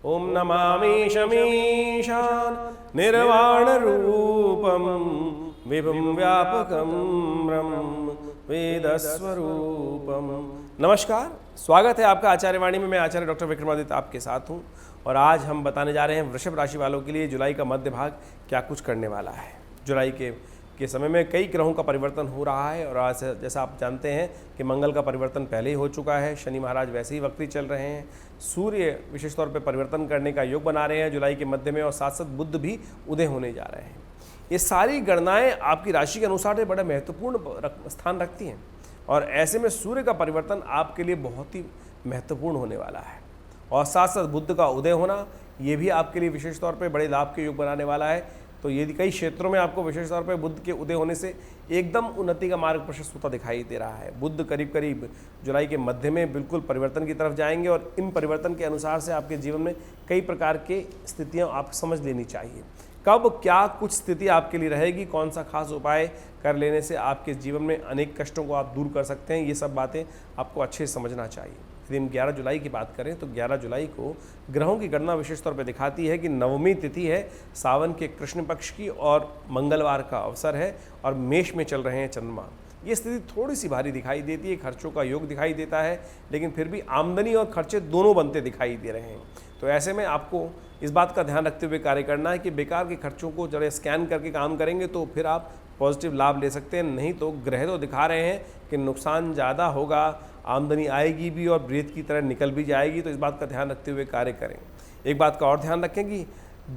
ओम नमामि शमीशान निर्वाण रूपम विभुम व्यापकम ब्रह्म वेदस्वरूपम। नमस्कार, स्वागत है आपका आचार्यवाणी में। मैं आचार्य डॉक्टर विक्रमादित्य आपके साथ हूं और आज हम बताने जा रहे हैं वृषभ राशि वालों के लिए जुलाई का मध्य भाग क्या कुछ करने वाला है। जुलाई के समय में कई ग्रहों का परिवर्तन हो रहा है और आज जैसा आप जानते हैं कि मंगल का परिवर्तन पहले ही हो चुका है, शनि महाराज वैसे ही वक्री चल रहे हैं, सूर्य विशेष तौर पर परिवर्तन करने का योग बना रहे हैं जुलाई के मध्य में और साथ साथ बुध भी उदय होने जा रहे हैं। ये सारी गणनाएं आपकी राशि के अनुसार बड़ा महत्वपूर्ण स्थान रखती हैं और ऐसे में सूर्य का परिवर्तन आपके लिए बहुत ही महत्वपूर्ण होने वाला है और साथ साथ बुध का उदय होना ये भी आपके लिए विशेष तौर पे बड़े लाभ के योग बनाने वाला है। तो यदि कई क्षेत्रों में आपको विशेष तौर पे बुध के उदय होने से एकदम उन्नति का मार्ग प्रशस्त होता दिखाई दे रहा है। बुध करीब करीब जुलाई के मध्य में बिल्कुल परिवर्तन की तरफ जाएंगे और इन परिवर्तन के अनुसार से आपके जीवन में कई प्रकार के स्थितियाँ आप समझ लेनी चाहिए। कब क्या कुछ स्थिति आपके लिए रहेगी, कौन सा खास उपाय कर लेने से आपके जीवन में अनेक कष्टों को आप दूर कर सकते हैं, ये सब बातें आपको अच्छे से समझना चाहिए। यदि हम 11 जुलाई की बात करें तो 11 जुलाई को ग्रहों की गणना विशेष तौर पर दिखाती है कि नवमी तिथि है सावन के कृष्ण पक्ष की और मंगलवार का अवसर है और मेष में चल रहे हैं चंद्रमा। ये स्थिति थोड़ी सी भारी दिखाई देती है, खर्चों का योग दिखाई देता है, लेकिन फिर भी आमदनी और खर्चे दोनों बनते दिखाई दे रहे हैं। तो ऐसे में आपको इस बात का ध्यान रखते हुए कार्य करना है कि बेकार के खर्चों को जरा स्कैन करके काम करेंगे तो फिर आप पॉजिटिव लाभ ले सकते हैं। नहीं तो ग्रह तो दिखा रहे हैं कि नुकसान ज़्यादा होगा, आमदनी आएगी भी और रेत की तरह निकल भी जाएगी। तो इस बात का ध्यान रखते हुए कार्य करें। एक बात का और ध्यान रखें कि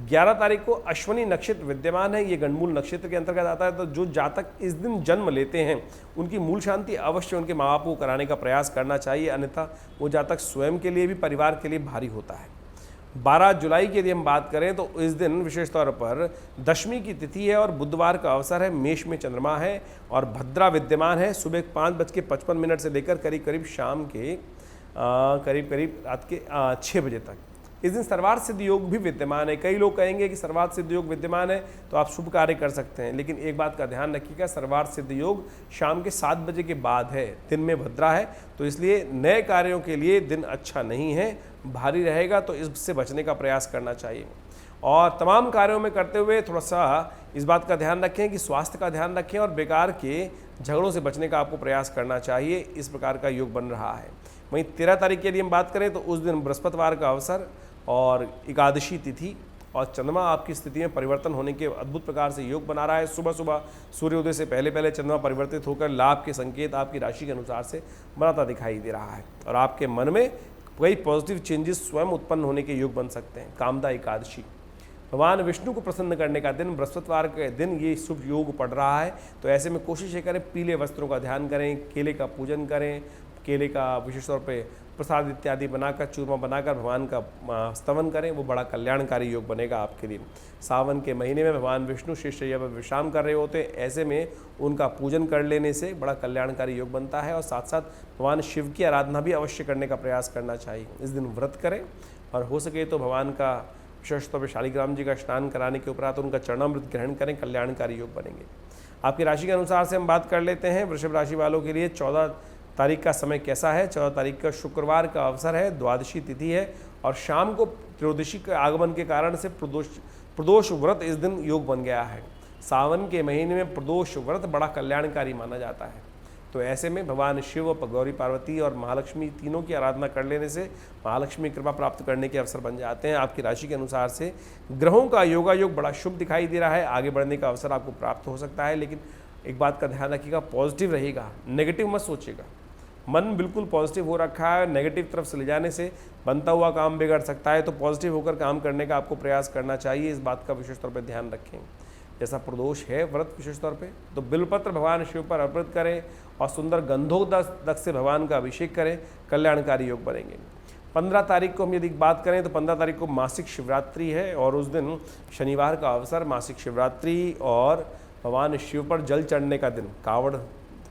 11 तारीख को अश्विनी नक्षत्र विद्यमान है, ये गणमूल नक्षत्र के अंतर्गत आता है। तो जो जातक इस दिन जन्म लेते हैं उनकी मूल शांति अवश्य उनके माँ बाप को कराने का प्रयास करना चाहिए, अन्यथा वो जातक स्वयं के लिए भी परिवार के लिए भारी होता है। 12 जुलाई की यदि हम बात करें तो इस दिन विशेष तौर पर दशमी की तिथि है और बुधवार का अवसर है, मेष में चंद्रमा है और भद्रा विद्यमान है सुबह 5:55 से लेकर करीब करीब शाम के करीब रात के 6 बजे तक। इस दिन सर्वार्थ सिद्ध योग भी विद्यमान है। कई लोग कहेंगे कि सर्वार्थ सिद्ध योग विद्यमान है तो आप शुभ कार्य कर सकते हैं, लेकिन एक बात का ध्यान रखिएगा, सर्वार्थ सिद्ध योग शाम के 7 बजे के बाद है, दिन में भद्रा है, तो इसलिए नए कार्यों के लिए दिन अच्छा नहीं है, भारी रहेगा, तो इससे बचने का प्रयास करना चाहिए। और तमाम कार्यों में करते हुए थोड़ा सा इस बात का ध्यान रखें कि स्वास्थ्य का ध्यान रखें और बेकार के झगड़ों से बचने का आपको प्रयास करना चाहिए। इस प्रकार का योग बन रहा है। वहीं 13 तारीख के लिए हम बात करें तो उस दिन बृहस्पतिवार का अवसर और एकादशी तिथि और चंद्रमा आपकी स्थिति में परिवर्तन होने के अद्भुत प्रकार से योग बना रहा है। सुबह सुबह सूर्योदय से पहले पहले चंद्रमा परिवर्तित होकर लाभ के संकेत आपकी राशि के अनुसार से बनाता दिखाई दे रहा है और आपके मन में कई पॉजिटिव चेंजेस स्वयं उत्पन्न होने के योग बन सकते हैं। कामदा एकादशी भगवान विष्णु को प्रसन्न करने का दिन, बृहस्पतिवार के दिन ये शुभ योग पड़ रहा है। तो ऐसे में कोशिश ये करें पीले वस्त्रों का ध्यान करें, केले का पूजन करें, केले का विशेष तौर पे प्रसाद इत्यादि बनाकर चूरमा बनाकर भगवान का स्तवन करें, वो बड़ा कल्याणकारी योग बनेगा आपके लिए। सावन के महीने में भगवान विष्णु शेषशय्या पर विश्राम कर रहे होते हैं, ऐसे में उनका पूजन कर लेने से बड़ा कल्याणकारी योग बनता है और साथ साथ भगवान शिव की आराधना भी अवश्य करने का प्रयास करना चाहिए। इस दिन व्रत करें और हो सके तो भगवान का विशेष तौर पर शालिग्राम जी का स्नान कराने के उपरांत उनका चरणामृत ग्रहण करें, कल्याणकारी योग बनेंगे। आपकी राशि के अनुसार से हम बात कर लेते हैं वृषभ राशि वालों के लिए 14 तारीख का समय कैसा है। 14 तारीख का शुक्रवार का अवसर है, द्वादशी तिथि है और शाम को त्रयोदशी के आगमन के कारण से प्रदोष व्रत इस दिन योग बन गया है। सावन के महीने में प्रदोष व्रत बड़ा कल्याणकारी माना जाता है। तो ऐसे में भगवान शिव, गौरी पार्वती और महालक्ष्मी तीनों की आराधना कर लेने से महालक्ष्मी कृपा प्राप्त करने के अवसर बन जाते हैं। आपकी राशि के अनुसार से ग्रहों का योगायोग बड़ा शुभ दिखाई दे रहा है, आगे बढ़ने का अवसर आपको प्राप्त हो सकता है, लेकिन एक बात का ध्यान रखिएगा, पॉजिटिव रहेगा, नेगेटिव मत सोचिएगा। मन बिल्कुल पॉजिटिव हो रखा है, नेगेटिव तरफ से ले जाने से बनता हुआ काम बिगड़ सकता है। तो पॉजिटिव होकर काम करने का आपको प्रयास करना चाहिए, इस बात का विशेष तौर पर ध्यान रखें। जैसा प्रदोष है व्रत विशेष तौर पे तो बिलपत्र भगवान शिव पर अर्पित करें और सुंदर गंधोदक से भगवान का अभिषेक करें, कल्याणकारी योग बनेंगे। 15 तारीख को हम यदि बात करें तो 15 तारीख को मासिक शिवरात्रि है और उस दिन शनिवार का अवसर, मासिक शिवरात्रि और भगवान शिव पर जल चढ़ने का दिन। कावड़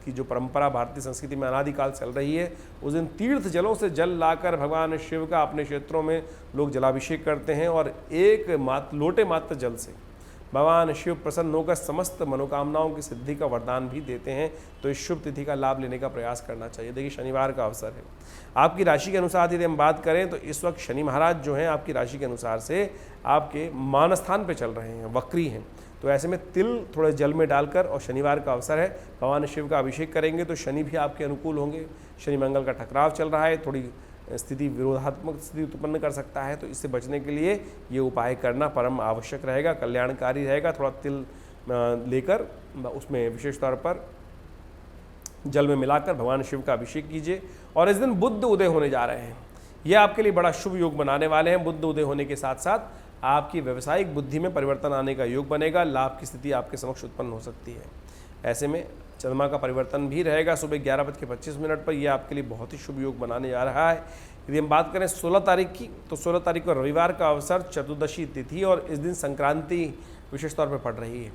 की जो परंपरा भारतीय संस्कृति में अनादिकाल चल रही है, उस दिन तीर्थ जलों से जल लाकर भगवान शिव का अपने क्षेत्रों में लोग जलाभिषेक करते हैं और एक लोटे मात्र जल से भगवान शिव प्रसन्न होकर समस्त मनोकामनाओं की सिद्धि का वरदान भी देते हैं। तो इस शुभ तिथि का लाभ लेने का प्रयास करना चाहिए। देखिए शनिवार का अवसर है। आपकी राशि के अनुसार यदि हम बात करें तो इस वक्त शनि महाराज जो हैं आपकी राशि के अनुसार से आपके मान स्थान पर चल रहे हैं, वक्री हैं। तो ऐसे में तिल थोड़े जल में डालकर, और शनिवार का अवसर है, भगवान शिव का अभिषेक करेंगे तो शनि भी आपके अनुकूल होंगे। शनि मंगल का टकराव चल रहा है, थोड़ी स्थिति विरोधात्मक स्थिति उत्पन्न कर सकता है। तो इससे बचने के लिए ये उपाय करना परम आवश्यक रहेगा, कल्याणकारी रहेगा। थोड़ा तिल लेकर उसमें विशेष तौर पर जल में मिलाकर भगवान शिव का अभिषेक कीजिए। और इस दिन बुध उदय होने जा रहे हैं, ये आपके लिए बड़ा शुभ योग बनाने वाले हैं। बुध उदय होने के साथ साथ आपकी व्यावसायिक बुद्धि में परिवर्तन आने का योग बनेगा, लाभ की स्थिति आपके समक्ष उत्पन्न हो सकती है। ऐसे में चंद्रमा का परिवर्तन भी रहेगा सुबह 11:25 पर, यह आपके लिए बहुत ही शुभ योग बनाने जा रहा है। यदि हम बात करें 16 तारीख की, तो 16 तारीख को रविवार का अवसर, चतुर्दशी तिथि, और इस दिन संक्रांति विशेष तौर पर पड़ रही है।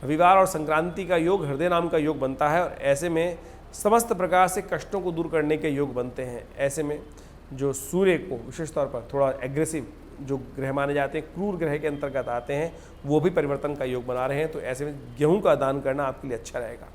रविवार और संक्रांति का योग हृदय नाम का योग बनता है, और ऐसे में समस्त प्रकार से कष्टों को दूर करने के योग बनते हैं। ऐसे में जो सूर्य को विशेष तौर पर थोड़ा एग्रेसिव जो ग्रह माने जाते हैं, क्रूर ग्रह के अंतर्गत आते हैं, वो भी परिवर्तन का योग बना रहे हैं। तो ऐसे में गेहूं का दान करना आपके लिए अच्छा रहेगा।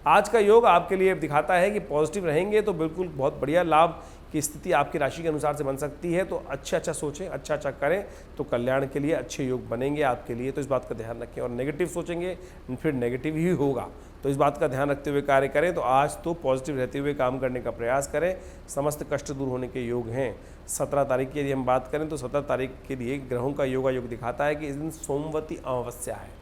आज का योग आपके लिए दिखाता है कि पॉजिटिव रहेंगे तो बिल्कुल बहुत बढ़िया लाभ की स्थिति आपकी राशि के अनुसार से बन सकती है। तो अच्छा सोचें, अच्छा करें तो कल्याण के लिए अच्छे योग बनेंगे आपके लिए। तो इस बात का ध्यान रखें, और नेगेटिव सोचेंगे फिर नेगेटिव ही होगा। तो इस बात का ध्यान रखते हुए कार्य करें। तो आज तो पॉजिटिव रहते हुए काम करने का प्रयास करें, समस्त कष्ट दूर होने के योग हैं। 17 तारीख की यदि हम बात करें तो 17 तारीख के लिए ग्रहों का योग दिखाता है कि इस दिन सोमवती अमावस्या है।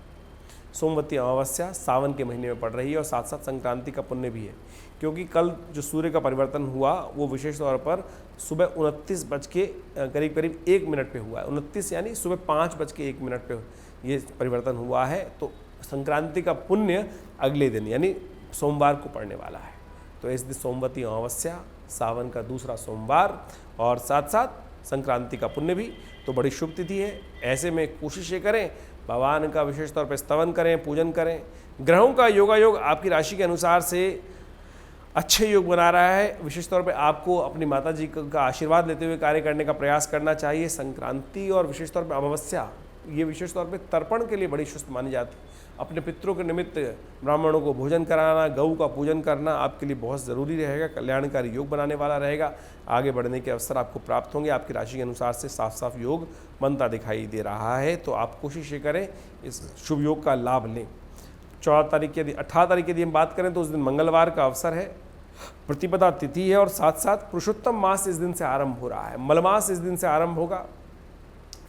सोमवती अमावस्या सावन के महीने में पड़ रही है, और साथ साथ संक्रांति का पुण्य भी है, क्योंकि कल जो सूर्य का परिवर्तन हुआ वो विशेष तौर पर सुबह 29 बज के करीब 1 मिनट पे हुआ है। 29 यानी सुबह 5 बज के 1 मिनट पे ये परिवर्तन हुआ है। तो संक्रांति का पुण्य अगले दिन यानी सोमवार को पड़ने वाला है। तो इस दिन सोमवती अमावस्या, सावन का दूसरा सोमवार, और साथ साथ संक्रांति का पुण्य भी, तो बड़ी शुभ तिथि है। ऐसे में कोशिशें करें, भगवान का विशेष तौर पर स्तवन करें, पूजन करें। ग्रहों का योग आपकी राशि के अनुसार से अच्छे योग बना रहा है। विशेष तौर पे आपको अपनी माता जी का आशीर्वाद लेते हुए कार्य करने का प्रयास करना चाहिए। संक्रांति और विशेष तौर पे अमावस्या, ये विशेष तौर पे तर्पण के लिए बड़ी शुभ मानी जाती है। अपने पितरों के निमित्त ब्राह्मणों को भोजन कराना, गऊ का पूजन करना आपके लिए बहुत ज़रूरी रहेगा, कल्याणकारी योग बनाने वाला रहेगा। आगे बढ़ने के अवसर आपको प्राप्त होंगे। आपकी राशि के अनुसार से साफ साफ योग बनता दिखाई दे रहा है। तो आप कोशिश करें इस शुभ योग का लाभ लें। 18 तारीख यदि हम बात करें तो उस दिन मंगलवार का अवसर है, प्रतिपदा तिथि है, और साथ साथ पुरुषोत्तम मास इस दिन से आरंभ हो रहा है। मलमास इस दिन से आरंभ होगा।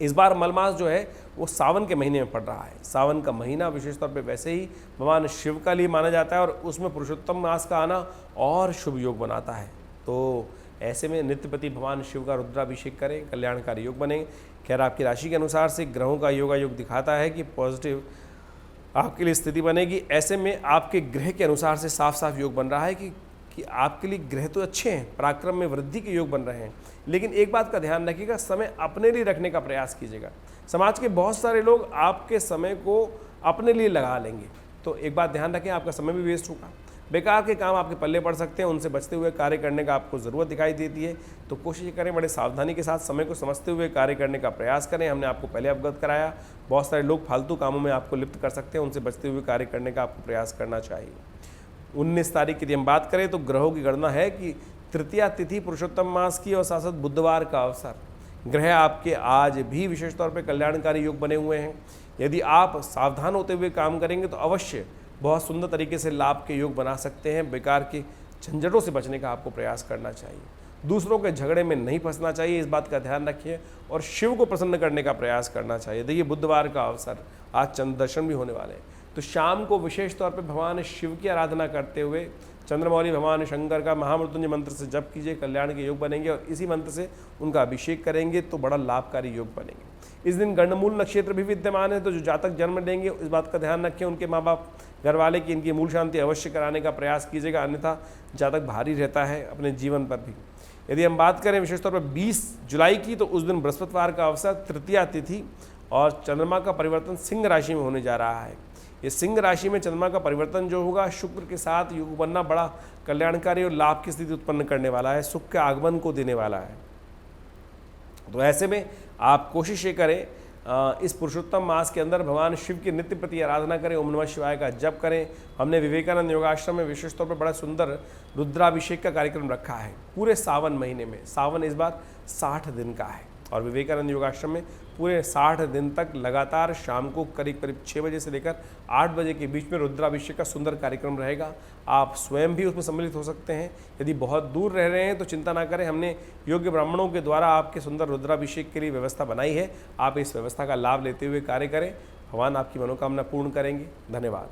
इस बार मलमास जो है वो सावन के महीने में पड़ रहा है। सावन का महीना विशेष तौर पे वैसे ही भगवान शिव का लिए माना जाता है, और उसमें पुरुषोत्तम मास का आना और शुभ योग बनाता है। तो ऐसे में नित्यपति भगवान शिव का रुद्राभिषेक करें, कल्याणकारी योग बने। खैर आपकी राशि के अनुसार से ग्रहों का योग दिखाता है कि पॉजिटिव आपके लिए स्थिति बनेगी। ऐसे में आपके ग्रह के अनुसार से साफ साफ योग बन रहा है कि आपके लिए ग्रह तो अच्छे हैं, पराक्रम में वृद्धि के योग बन रहे हैं, लेकिन एक बात का ध्यान रखिएगा, समय अपने लिए रखने का प्रयास कीजिएगा। समाज के बहुत सारे लोग आपके समय को अपने लिए लगा लेंगे, तो एक बात ध्यान रखें, आपका समय भी वेस्ट होगा। बेकार के काम आपके पल्ले पड़ सकते हैं, उनसे बचते हुए कार्य करने का आपको ज़रूरत दिखाई देती है। तो कोशिश करें बड़े सावधानी के साथ समय को समझते हुए कार्य करने का प्रयास करें। हमने आपको पहले अवगत कराया, बहुत सारे लोग फालतू कामों में आपको लिप्त कर सकते हैं, उनसे बचते हुए कार्य करने का आपको प्रयास करना चाहिए। 19 तारीख की यदि हम बात करें तो ग्रहों की गणना है कि तृतीया तिथि पुरुषोत्तम मास की, और साथ साथ बुधवार का अवसर। ग्रह आपके आज भी विशेष तौर पर कल्याणकारी योग बने हुए हैं। यदि आप सावधान होते हुए काम करेंगे तो अवश्य बहुत सुंदर तरीके से लाभ के योग बना सकते हैं। बेकार के झंझटों से बचने का आपको प्रयास करना चाहिए। दूसरों के झगड़े में नहीं फंसना चाहिए, इस बात का ध्यान रखिए, और शिव को प्रसन्न करने का प्रयास करना चाहिए। देखिए बुधवार का अवसर, आज चंद्र दर्शन भी होने वाले हैं, तो शाम को विशेष तौर पर भगवान शिव की आराधना करते हुए चंद्रमौली भगवान शंकर का महामृत्युंजय मंत्र से जप कीजिए, कल्याण के योग बनेंगे, और इसी मंत्र से उनका अभिषेक करेंगे तो बड़ा लाभकारी योग बनेंगे। इस दिन गंडमूल नक्षत्र भी विद्यमान है, तो जो जातक जन्म लेंगे इस बात का ध्यान रखें, उनके माँ बाप घर वाले की इनकी मूल शांति अवश्य कराने का प्रयास कीजिएगा, अन्यथा जातक भारी रहता है अपने जीवन पर भी। यदि हम बात करें विशेष तौर पर 20 जुलाई की, तो उस दिन बृहस्पतिवार का अवसर, तृतीया तिथि, और चंद्रमा का परिवर्तन सिंह राशि में होने जा रहा है। ये सिंह राशि में चंद्रमा का परिवर्तन जो होगा, शुक्र के साथ योग बनना बड़ा कल्याणकारी और लाभ की स्थिति उत्पन्न करने वाला है, सुख के आगमन को देने वाला है। तो ऐसे में आप कोशिश ये करें, इस पुरुषोत्तम मास के अंदर भगवान शिव की नित्य प्रति आराधना करें, ओम नमः शिवाय का जप करें। हमने विवेकानंद योगाश्रम में विशेष तौर पर बड़ा सुंदर रुद्राभिषेक का कार्यक्रम रखा है पूरे सावन महीने में। सावन इस बार 60 दिन का है और विवेकानंद योगाश्रम में पूरे 60 दिन तक लगातार शाम को करीब करीब 6 बजे से लेकर 8 बजे के बीच में रुद्राभिषेक का सुंदर कार्यक्रम रहेगा। आप स्वयं भी उसमें सम्मिलित हो सकते हैं। यदि बहुत दूर रह रहे हैं तो चिंता ना करें, हमने योग्य ब्राह्मणों के द्वारा आपके सुंदर रुद्राभिषेक के लिए व्यवस्था बनाई है। आप इस व्यवस्था का लाभ लेते हुए कार्य करें। भगवान आपकी मनोकामना पूर्ण करेंगे। धन्यवाद।